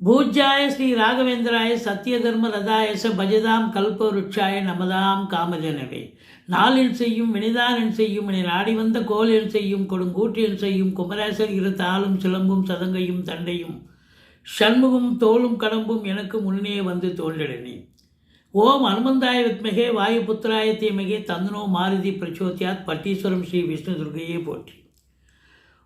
பூஜ்யாய ஸ்ரீ ராகவேந்திராய சத்யதர்ம ரதாயச பஜதாம் கல்பவருட்சாய நமதாம் காமஜனவே. நாளில் செய்யும் வினிதானில் செய்யும் என நாடி வந்த கோலில் செய்யும் கொடுங்கூற்றில் செய்யும் குமரேசர் இரு தாளும் சிலம்பும் சதங்கையும் தண்டையும் ஷண்முகம் தோளும் கடம்பும் எனக்கு முன்னே வந்து தோன்றினே. ஓம் அனுமந்தாய வித்மகே வாயுபுத்திராய தீமகே தந்தனோ மாருதி பிரச்சோத்யாத் பட்டீஸ்வரம் ஸ்ரீ விஷ்ணு துர்கையை போற்றி.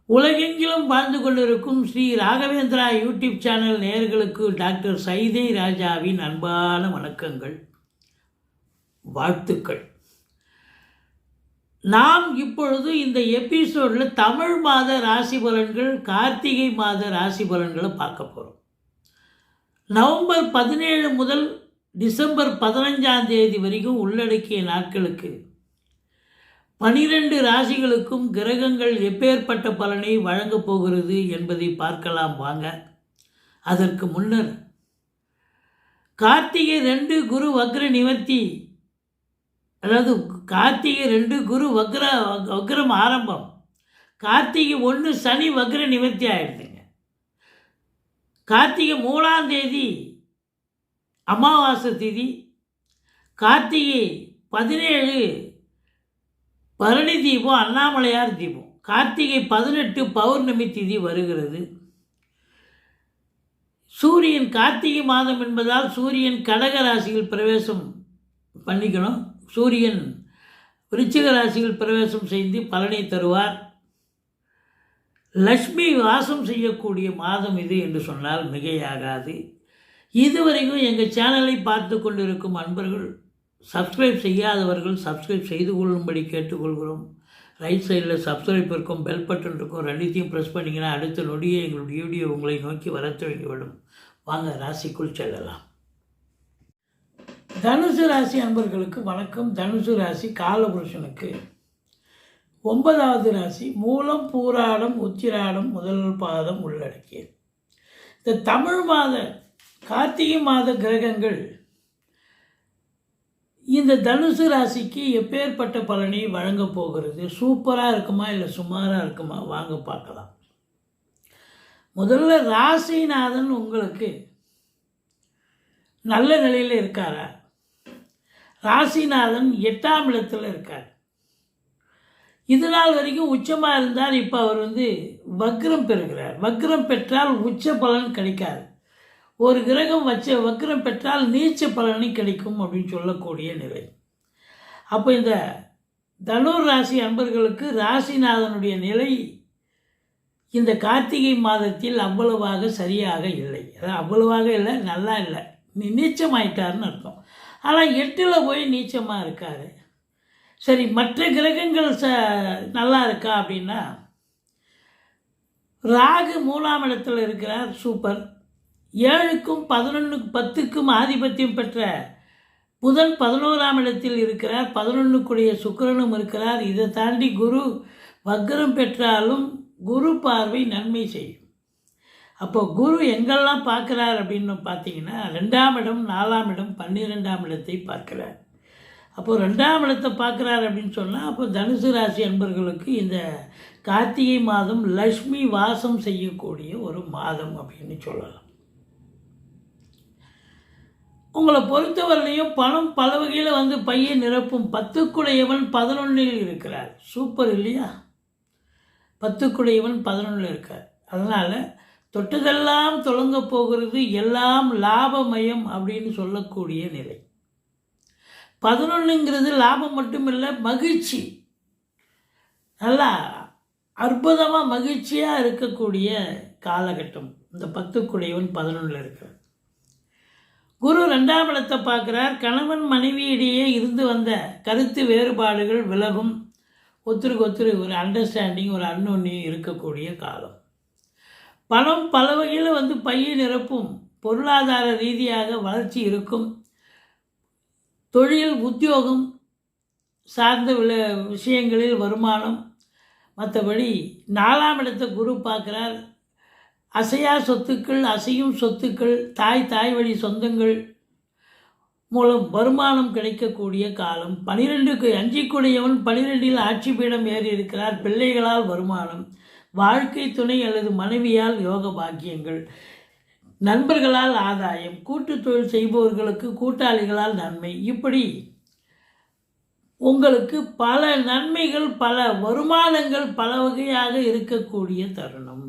உலகெங்கிலும் வாழ்ந்து கொண்டிருக்கும் ஸ்ரீ ராகவேந்திரா யூடியூப் சேனல் நேயர்களுக்கு டாக்டர் சைதை ராஜாவின் அன்பான வணக்கங்கள், வாழ்த்துக்கள். நாம் இப்பொழுது இந்த எபிசோடில் தமிழ் மாத ராசி பலன்கள், கார்த்திகை மாத ராசி பலன்களை பார்க்க போகிறோம். நவம்பர் 17 முதல் டிசம்பர் 15 வரைக்கும் உள்ளடக்கிய நாட்களுக்கு 12 ராசிகளுக்கும் கிரகங்கள் எப்பேற்பட்ட பலனை வழங்கப் போகிறது என்பதை பார்க்கலாம் வாங்க. அதற்கு முன்னர் கார்த்திகை 2 குரு வக்ர நிவர்த்தி, அதாவது கார்த்திகை 2 குரு வக்ரம் ஆரம்பம், கார்த்திகை 1 சனி வக்ர நிவர்த்தி ஆகிடுதுங்க. கார்த்திகை 3 அமாவாசை திதி, கார்த்திகை 17 பரணி தீபம், அண்ணாமலையார் தீபம், கார்த்திகை 18 பௌர்ணமி திதி வருகிறது. சூரியன் கார்த்திகை மாதம் என்பதால் சூரியன் கடக ராசியில் பிரவேசம் பண்ணிக்கணும். சூரியன் விருச்சிக ராசியில் பிரவேசம் செய்து பலனை தருவார். லக்ஷ்மி வாசம் செய்யக்கூடிய மாதம் இது என்று சொன்னால் மிகையாகாது. இதுவரைக்கும் எங்கள் சேனலை பார்த்து கொண்டிருக்கும் அன்பர்கள், சப்ஸ்கிரைப் செய்யாதவர்கள் சப்ஸ்கிரைப் செய்து கொள்ளும்படி கேட்டுக்கொள்கிறோம். ரைட் சைடில் சப்ஸ்கிரைப் இருக்கும், பெல் பட்டன் இருக்கும், ரெண்டுத்தையும் ப்ரெஸ் பண்ணிங்கன்னா அடுத்த நொடியே எங்களுடைய வீடியோ உங்களை நோக்கி வர துவங்கிவிடும். வாங்க ராசிக்குள் செல்லலாம். தனுசு ராசி அன்பர்களுக்கு வணக்கம். தனுசு ராசி காலபுருஷனுக்கு 9வது ராசி. மூலம், பூராடம், உத்திராடம் முதல் பாதம் உள்ளடக்கியது. இந்த தமிழ் மாத கார்த்திகை மாத கிரகங்கள் இந்த தனுசு ராசிக்கு எப்பேற்பட்ட பலனை வழங்கப் போகிறது? சூப்பராக இருக்குமா இல்லை சுமாராக இருக்குமா? வாங்க பார்க்கலாம். முதல்ல ராசிநாதன் உங்களுக்கு நல்ல நிலையில் இருக்காரா? ராசிநாதன் 8ஆம் இடத்துல இருக்கார். இது நாள் வரைக்கும் உச்சமாக இருந்தால் இப்போ அவர் வக்ரம் பெறுகிறார். வக்ரம் பெற்றால் உச்ச பலன் கிடைக்காது. ஒரு கிரகம் வக்ரம் பெற்றால் நீச்ச பலனை கிடைக்கும் அப்படின்னு சொல்லக்கூடிய நிலை. அப்போ இந்த தனுர் ராசி அன்பர்களுக்கு ராசிநாதனுடைய நிலை இந்த கார்த்திகை மாதத்தில் அவ்வளவாக சரியாக இல்லை. அதாவது அவ்வளவாக இல்லை, நல்லா இல்லை, நீச்சமாயிட்டார்னு அர்த்தம். ஆனால் 8ல் போய் நீச்சமாக இருக்கார். சரி, மற்ற கிரகங்கள் நல்லா இருக்கா அப்படின்னா, ராகு 3ஆம் இடத்துல இருக்கிறார், சூப்பர். 7க்கும் 11க்கும் 10க்கும் ஆதிபத்தியம் பெற்ற புதன் 11ஆம் இடத்தில் இருக்கிறார். 11க்குடைய சுக்கிரனும் இருக்கிறார். இதை தாண்டி குரு வக்ரம் பெற்றாலும் குரு பார்வை நன்மை செய்யும். அப்போ குரு எங்கெல்லாம் பார்க்குறார் அப்படின்னு பார்த்தீங்கன்னா, 2ஆம் இடம், 4ஆம் இடம், 12ஆம் இடத்தை பார்க்கிறார். அப்போது 2ஆம் இடத்தை பார்க்குறார் அப்படின்னு சொன்னால், அப்போ தனுசு ராசி அன்பர்களுக்கு இந்த கார்த்திகை மாதம் லக்ஷ்மி வாசம் செய்யக்கூடிய ஒரு மாதம் அப்படின்னு சொல்லலாம். உங்களை பொறுத்தவரையிலையும் பணம் பல வகையில் பையை நிரப்பும். 10க்குடையவன் 11ல் இருக்கிறார். சூப்பர் இல்லையா? 10க்குடையவன் 11ல் இருக்கார். அதனால் தொட்டதெல்லாம் தொடங்க போகிறது, எல்லாம் லாபமயம் அப்படின்னு சொல்லக்கூடிய நிலை. 11ங்கிறது லாபம் மட்டும் இல்லை, மகிழ்ச்சி. நல்லா அற்புதமாக மகிழ்ச்சியாக இருக்கக்கூடிய காலகட்டம். இந்த 10க்குடையவன் 11ல் இருக்கிறார். குரு 2ஆம் இடத்தை பார்க்குறார். கணவன் மனைவியிடையே இருந்து வந்த கருத்து வேறுபாடுகள் விலகும். ஒருத்தருக்கு ஒருத்தர் ஒரு அண்டர்ஸ்டாண்டிங், ஒரு அன்னோன்யம் இருக்கக்கூடிய காலம். பணம் பல வகையில் பையை நிரப்பும். பொருளாதார ரீதியாக வளர்ச்சி இருக்கும். தொழில், உத்தியோகம் சார்ந்த விஷயங்களில் வருமானம். மற்றபடி 4ஆம் இடத்தை குரு பார்க்குறார். அசையா சொத்துக்கள், அசையும் சொத்துக்கள், தாய் வழி சொந்தங்கள் மூலம் வருமானம் கிடைக்கக்கூடிய காலம். 12க்கு 5க்குடையவன் 12ல் ஆட்சி பீடம் ஏறி இருக்கிறார். பிள்ளைகளால் வருமானம், வாழ்க்கை துணை அல்லது மனைவியால் யோக பாக்கியங்கள். நண்பர்களால் ஆதாயம், கூட்டு தொழில் செய்பவர்களுக்கு கூட்டாளிகளால் நன்மை, இப்படி உங்களுக்கு பல நன்மைகள், பல வருமானங்கள் பல வகையாக இருக்கக்கூடிய தருணம்.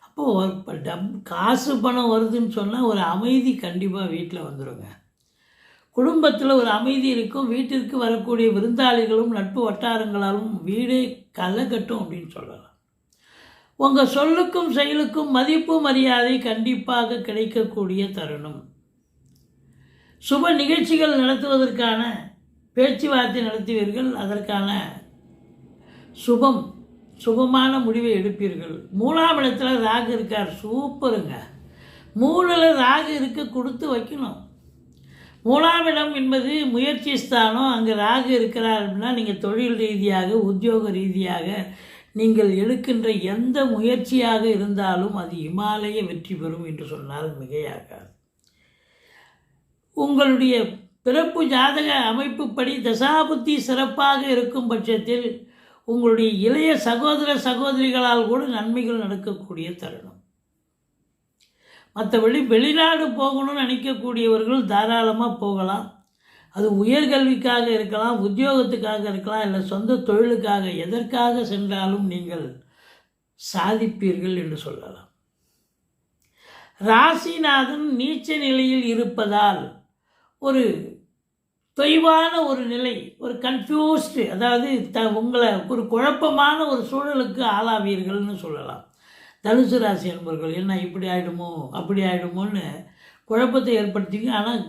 அப்போது காசு பணம் வருதுன்னு சொன்னால் ஒரு அமைதி கண்டிப்பாக வீட்டில் வந்துடுங்க. குடும்பத்தில் ஒரு அமைதி இருக்கும். வீட்டிற்கு வரக்கூடிய விருந்தாளிகளும் நட்பு வட்டாரங்களாலும் வீடே களை கட்டும் அப்படின்னு சொல்லலாம். உங்கள் சொல்லுக்கும் செயலுக்கும் மதிப்பு மரியாதை கண்டிப்பாக கிடைக்கக்கூடிய தருணம். சுப நிகழ்ச்சிகள் நடத்துவதற்கான பேச்சுவார்த்தை நடத்துவீர்கள். அதற்கான சுபமான முடிவை எடுப்பீர்கள். 3ஆம் இடத்துல ராகு இருக்கார், சூப்பருங்க. 3ல் ராகு இருக்க கொடுத்து வைக்கணும். 3ஆம் இடம் என்பது முயற்சி ஸ்தானம். அங்கே ராகு இருக்கிறார் அப்படின்னா நீங்கள் தொழில் ரீதியாக, உத்தியோக ரீதியாக நீங்கள் எடுக்கின்ற எந்த முயற்சியாக இருந்தாலும் அது இமாலய வெற்றி பெறும் என்று சொன்னால் மிகையாகாது. உங்களுடைய பிறப்பு ஜாதக அமைப்புப்படி தசாபுத்தி சிறப்பாக இருக்கும் பட்சத்தில் உங்களுடைய இளைய சகோதர சகோதரிகளால் கூட நன்மைகள் நடக்கக்கூடிய தருணம். மற்றபடி வெளிநாடு போகணும்னு நினைக்கக்கூடியவர்கள் தாராளமாக போகலாம். அது உயர்கல்விக்காக இருக்கலாம், உத்தியோகத்துக்காக இருக்கலாம், இல்லை சொந்த தொழிலுக்காக, எதற்காக சென்றாலும் நீங்கள் சாதிப்பீர்கள் என்று சொல்லலாம். ராசிநாதன் நீச்ச நிலையில் இருப்பதால் ஒரு தொய்வான ஒரு நிலை, ஒரு கன்ஃபியூஸ்டு, அதாவது உங்களை ஒரு குழப்பமான ஒரு சூழலுக்கு ஆளாவீர்கள்னு சொல்லலாம். தனுசு ராசி அன்பர்கள் என்ன இப்படி ஆகிடுமோ அப்படி ஆகிடுமோன்னு குழப்பத்தை ஏற்படுத்திங்க. ஆனால்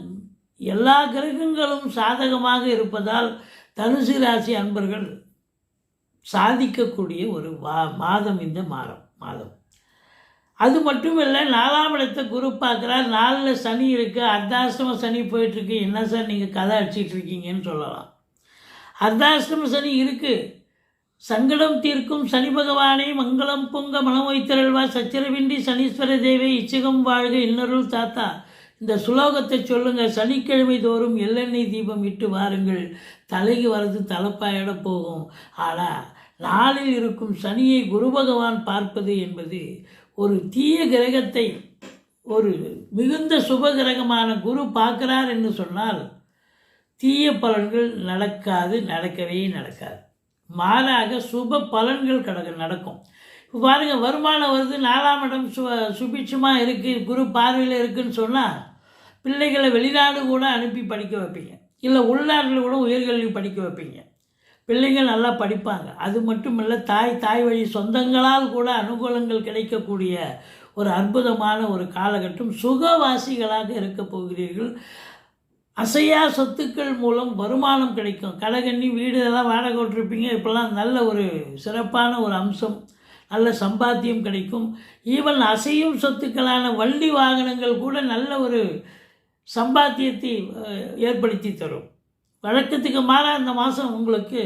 எல்லா கிரகங்களும் சாதகமாக இருப்பதால் தனுசு ராசி அன்பர்கள் சாதிக்கக்கூடிய ஒரு மாதம் இந்த மாதம். அது மட்டும் இல்லை, 4ஆம் இடத்தை குரு பார்க்குறார். 4ல் சனி இருக்குது, அர்த்தாஷ்டம சனி போயிட்டுருக்கு. என்ன சார் நீங்கள் கதை அடிச்சிட்டு இருக்கீங்கன்னு சொல்லலாம். அர்த்தாஷ்டம சனி இருக்குது. சங்கடம் தீர்க்கும் சனி பகவானே மங்களம் பொங்க மனம் வைத்திரல்வா, சச்சரவின்றி சனீஸ்வர தேவை இச்சகம் வாழ்க இன்னருள் தாத்தா. இந்த சுலோகத்தை சொல்லுங்கள். சனிக்கிழமை தோறும் எள்ளெண்ணெய் தீபம் இட்டு வாருங்கள். தலைக்கு வரது தலைப்பாயிட போகும். ஆனால் 4ல் இருக்கும் சனியை குரு பகவான் பார்ப்பது என்பது ஒரு தீய கிரகத்தை ஒரு மிகுந்த சுப கிரகமான குரு பார்க்கிறார் என்று சொன்னால் தீய பலன்கள் நடக்கவே நடக்காது. மாறாக சுப பலன்கள் நடக்கும். இப்போ பாருங்கள், வருமானம் வருது, 4ஆம் இடம் சுபிட்சமாக இருக்குது, குரு பார்வையில் இருக்குதுன்னு சொன்னால் பிள்ளைகளை வெளிநாடு கூட அனுப்பி படிக்க வைப்பீங்க, இல்லை உள்நாட்டில் கூட உயர்கல்வி படிக்க வைப்பீங்க. பிள்ளைங்கள் நல்லா படிப்பாங்க. அது மட்டும் இல்லை, தாய் வழி சொந்தங்களால் கூட அனுகூலங்கள் கிடைக்கக்கூடிய ஒரு அற்புதமான ஒரு காலகட்டம். சுகவாசிகளாக இருக்க போகிறீர்கள். அசையா சொத்துக்கள் மூலம் வருமானம் கிடைக்கும். கடகண்ணி வீடு எல்லாம் வாடகை விட்டுருப்பீங்க, இப்போல்லாம் நல்ல ஒரு சிறப்பான ஒரு அம்சம், நல்ல சம்பாத்தியம் கிடைக்கும். ஈவன் அசையும் சொத்துக்களான வண்டி வாகனங்கள் கூட நல்ல ஒரு சம்பாத்தியத்தை ஏற்படுத்தி தரும். வழக்கத்துக்கு மாறாக இந்த மாதம் உங்களுக்கு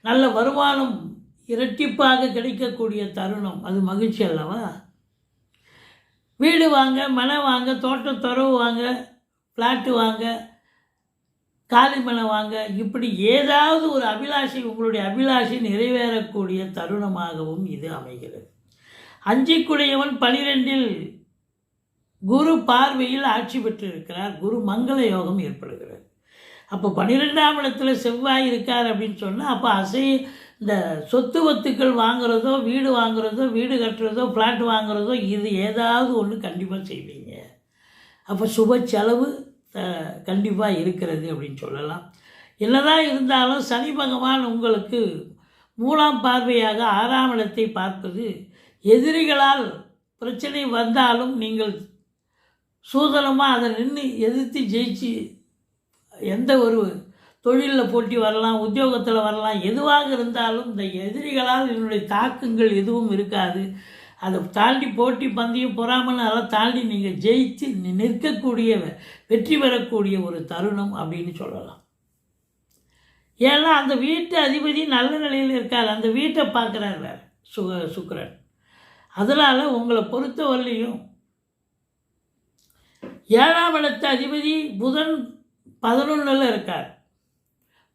நல்ல வருமானம் இரட்டிப்பாக கிடைக்கக்கூடிய தருணம். அது மகிழ்ச்சி அல்லவா? வீடு வாங்க, மனை வாங்க, தோட்டம் துறவு வாங்க, ஃப்ளாட்டு வாங்க, காலி மனை வாங்க, இப்படி ஏதாவது ஒரு அபிலாஷை, உங்களுடைய அபிலாஷை நிறைவேறக்கூடிய தருணமாகவும் இது அமைகிறது. 5க்குடையவன் 12ல் குரு பார்வையில் ஆட்சி பெற்றிருக்கிறார். குரு மங்கள யோகம் ஏற்படுகிறது. அப்போ 12ஆம் இடத்துல செவ்வாய் இருக்கார் அப்படின்னு சொன்னால் அப்போ இந்த சொத்துக்கள் வாங்குறதோ, வீடு வாங்குறதோ, வீடு கட்டுறதோ, ஃப்ளாட் வாங்குறதோ, இது ஏதாவது ஒன்று கண்டிப்பாக செய்வீங்க. அப்போ சுப செலவு கண்டிப்பாக இருக்கிறது அப்படின்னு சொல்லலாம். என்னதான் இருந்தாலும் சனி பகவான் உங்களுக்கு 3ஆம் பார்வையாக 6ஆம் இடத்தை பார்ப்பது எதிரிகளால் பிரச்சனை வந்தாலும் நீங்கள் சூதனமாக அதை நின்று எதிர்த்து ஜெயிச்சு எந்த ஒரு தொழிலில் போட்டி வரலாம், உத்தியோகத்தில் வரலாம், எதுவாக இருந்தாலும் இந்த எதிரிகளால் என்னுடைய தாக்கங்கள் எதுவும் இருக்காது. அதை தாண்டி போட்டி பந்தயம் பொறாமல் அதெல்லாம் தாண்டி நீங்கள் ஜெயித்து நிற்கக்கூடிய வெற்றி பெறக்கூடிய ஒரு தருணம் அப்படின்னு சொல்லலாம். ஏன்னா அந்த வீட்டு அதிபதி நல்ல நிலையில் இருக்கார், அந்த வீட்டை பார்க்குறார் வேறு சுக்கிரன். அதனால் உங்களை பொறுத்தவரையிலையும் 7ஆம் இடத்து அதிபதி புதன் 11ல் இருக்கார்.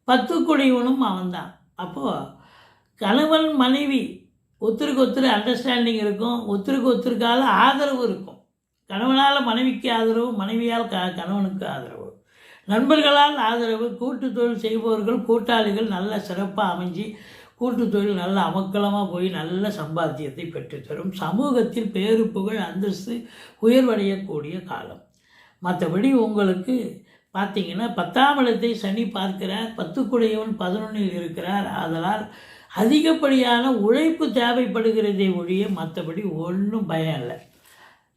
10க்குடையவனும் அவன்தான். அப்போது கணவன் மனைவி ஒருத்தருக்கு ஒருத்தர் அண்டர்ஸ்டாண்டிங் இருக்கும், ஒருத்தருக்கு ஒருத்தருக்கால ஆதரவு இருக்கும். கணவனால் மனைவிக்கு ஆதரவு, மனைவியால் கணவனுக்கு ஆதரவு, நண்பர்களால் ஆதரவு, கூட்டு தொழில் செய்பவர்கள் கூட்டாளிகள் நல்ல சிறப்பாக அமைஞ்சு கூட்டு தொழில் நல்ல அமக்கலமாக போய் நல்ல சம்பாத்தியத்தை பெற்றுத்தரும். சமூகத்தில் பேரு புகழ் அந்தஸ்து உயர்வடையக்கூடிய காலம். மற்றபடி உங்களுக்கு பார்த்தீங்கன்னா 10ஆம் இடத்தை சனி பார்க்கிறார், 10 11 இருக்கிறார். அதனால் அதிகப்படியான உழைப்பு தேவைப்படுகிறதே ஒழிய மற்றபடி ஒன்றும் பயம் இல்லை.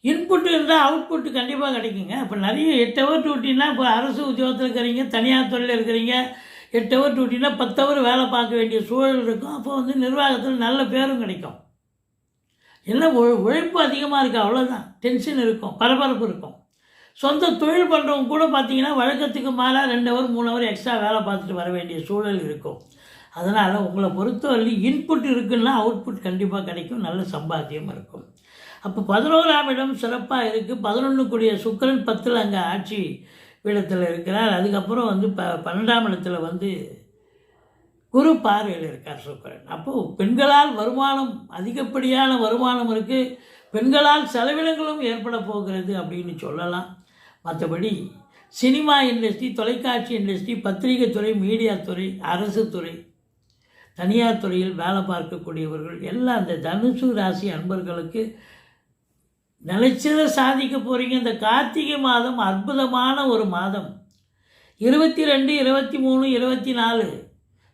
இன்புட்டு இருந்தால் அவுட்புட்டு கண்டிப்பாக கிடைக்குங்க. இப்போ நிறைய 8 ஹவர் டியூட்டின்னா, இப்போ அரசு உத்தியோகத்தில் இருக்கிறீங்க, தனியார் துறையில் இருக்கிறீங்க, 8 ஹவர் டியூட்டினா 10 ஹவர் வேலை பார்க்க வேண்டிய சூழல் இருக்கும். அப்போ வந்து நிர்வாகத்தில் நல்ல பேரும் கிடைக்கும். எல்லாம் உழைப்பு அதிகமாக இருக்குது, அவ்வளோதான். டென்ஷன் இருக்கும், பரபரப்பு இருக்கும். சொந்த தொழில் பண்ணுறவங்க கூட பார்த்தீங்கன்னா வழக்கத்துக்கு மேலே 2 ஹவர் 3 ஹவர் எக்ஸ்ட்ரா வேலை பார்த்துட்டு வர வேண்டிய சூழல் இருக்கும். அதனால் உங்களை பொறுத்தவரை இன்புட் இருக்குன்னா அவுட்புட் கண்டிப்பாக கிடைக்கும், நல்ல சம்பாத்தியம் இருக்கும். அப்போ 11ஆம் இடம் சிறப்பாக இருக்குது. 11 சுக்கிரன் 10ல் அங்கே ஆட்சி பீடத்தில் இருக்கிறார். அதுக்கப்புறம் வந்து 12ஆம் இடத்துல வந்து குரு பார்வையில் இருக்கார் சுக்கிரன். அப்போது பெண்களால் வருமானம், அதிகப்படியான வருமானம் இருக்குது. பெண்களால் செலவினங்களும் ஏற்பட போகிறது அப்படின்னு சொல்லலாம். மற்றபடி சினிமா இண்டஸ்ட்ரி, தொலைக்காட்சி இண்டஸ்ட்ரி, பத்திரிகை துறை, மீடியா துறை, அரசு துறை, தனியார் துறையில் வேலை பார்க்கக்கூடியவர்கள் எல்லாம் அந்த தனுசு ராசி அன்பர்களுக்கு நினைச்சதை சாதிக்க போகிறீங்க. இந்த கார்த்திகை மாதம் அற்புதமான ஒரு மாதம். 22, 23, 24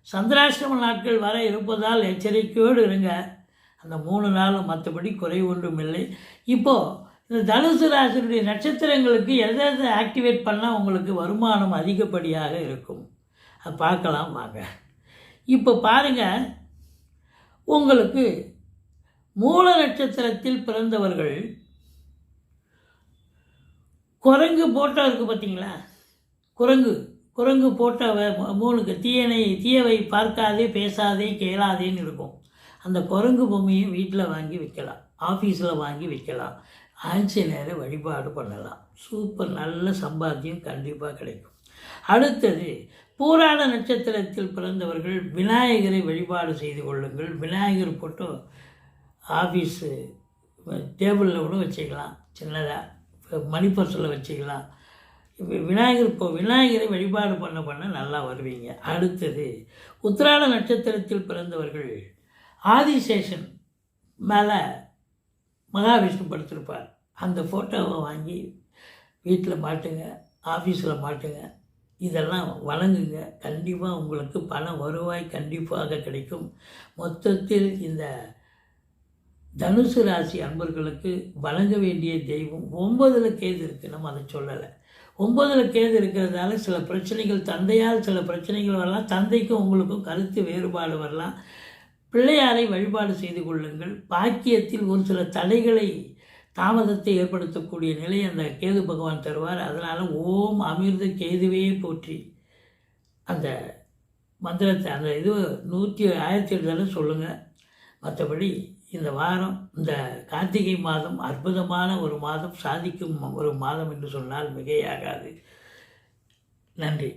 சந்திராஷ்டம நாட்கள் வர இருப்பதால் எச்சரிக்கையோடு இருங்க. அந்த 3 நாளும் மற்றபடி குறை ஒன்றும் இல்லை. இப்போது இந்த தனுசு ராசியுடைய நட்சத்திரங்களுக்கு எதை ஆக்டிவேட் பண்ணால் உங்களுக்கு வருமானம் அதிகப்படியாக இருக்கும், அது பார்க்கலாம் வாங்க. இப்போ பாருங்கள், உங்களுக்கு மூல நட்சத்திரத்தில் பிறந்தவர்கள் குரங்கு போட்டோ இருக்குது பார்த்தீங்களா? குரங்கு போட்டோவை 3 தீயவை பார்க்காதே, பேசாதே, கேளாதேன்னு இருக்கும். அந்த குரங்கு பொம்மையும் வீட்டில் வாங்கி வைக்கலாம், ஆஃபீஸில் வாங்கி வைக்கலாம், ஆஞ்சநேயரை வழிபாடு பண்ணலாம். சூப்பர், நல்ல சம்பாத்தியம் கண்டிப்பாக கிடைக்கும். அடுத்தது பூராட நட்சத்திரத்தில் பிறந்தவர்கள் விநாயகரை வழிபாடு செய்து கொள்ளுங்கள். விநாயகர் போட்டோ ஆஃபீஸு டேபிளில் கூட வச்சுக்கலாம், சின்னதாக மணிப்பர்ஸில் வச்சுக்கலாம். விநாயகரை வழிபாடு பண்ண நல்லா வருவீங்க. அடுத்தது உத்திராட நட்சத்திரத்தில் பிறந்தவர்கள் ஆதிசேஷன் மேலே மகாவிஷ்ணு படுத்திருப்பார். அந்த ஃபோட்டோவை வாங்கி வீட்டில் மாட்டுங்க, ஆஃபீஸில் மாட்டுங்க, இதெல்லாம் வழங்குங்க. கண்டிப்பாக உங்களுக்கு பண வருவாய் கண்டிப்பாக கிடைக்கும். மொத்தத்தில் இந்த தனுசு ராசி அன்பர்களுக்கு வழங்க வேண்டிய தெய்வம் 9ல் கேது இருக்குது. நம்ம அதை சொல்லலை. 9ல் கேது இருக்கிறதால சில பிரச்சனைகள், தந்தையால் சில பிரச்சனைகள் வரலாம், தந்தைக்கும் உங்களுக்கும் கருத்து வேறுபாடு வரலாம். பிள்ளையாரை வழிபாடு செய்து கொள்ளுங்கள். பாக்கியத்தில் ஒரு சில தடைகளை, தாமதத்தை ஏற்படுத்தக்கூடிய நிலை அந்த கேது பகவான் தருவார். அதனால் ஓம் அமிர்த கேதுவே போற்றி அந்த மந்திரத்தை, அந்த 1008 தடவை சொல்லுங்கள். மற்றபடி இந்த வாரம், இந்த கார்த்திகை மாதம் அற்புதமான ஒரு மாதம், சாதிக்கும் ஒரு மாதம் என்று சொன்னால் மிகையாகாது. நன்றி.